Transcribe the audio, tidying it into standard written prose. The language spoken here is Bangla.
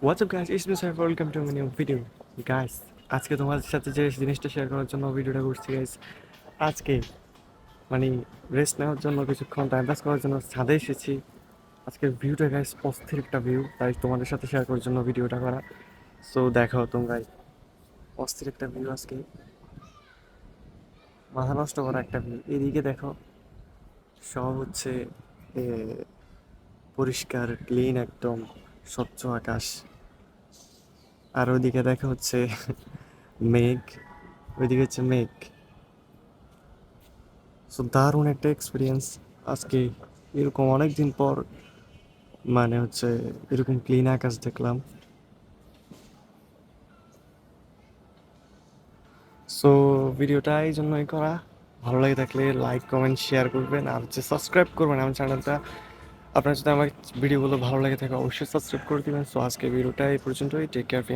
WhatsApp guys, it's me Saif, welcome to my new video. Guys, আজকে তোমাদের সাথে যে জিনিসটা শেয়ার করার জন্য ভিডিওটা করছি গাইস, আজকে মানে রেস্ট নেওয়ার জন্য কিছুক্ষণ টাইম পাস করার জন্য ছাদে এসেছি। আজকের ভিউটা গাইস অস্থির একটা ভিউ, তাই তোমাদের সাথে শেয়ার করার জন্য ভিডিওটা করা। সো দেখো তোমরাই, অস্থির একটা ভিউ আজকে, মাথা নষ্ট করা একটা ভিউ। এদিকে দেখো, সব হচ্ছে এ, পরিষ্কার ক্লিন, একদম স্বচ্ছ আকাশ। আর ওইদিকে দেখা হচ্ছে মেঘ, ওইদিকে হচ্ছে মেঘ। সো দারুণ একটা এক্সপিরিয়েন্স আজকে, এরকম অনেক দিন পর মানে হচ্ছে এরকম ক্লিন আকাশ দেখলাম। সো ভিডিওটা এই জন্যই করা। ভালো লাগে থাকলে লাইক কমেন্ট শেয়ার করবেন, আর হচ্ছে সাবস্ক্রাইব করবেন আমার চ্যানেলটা। আপনার যদি আমার ভিডিওগুলো ভালো লাগে থাকে অবশ্যই সাবস্ক্রাইব করে দিবেন। সো আজকে ভিডিওটা এই পর্যন্তই। টেক কেয়ার, ফি।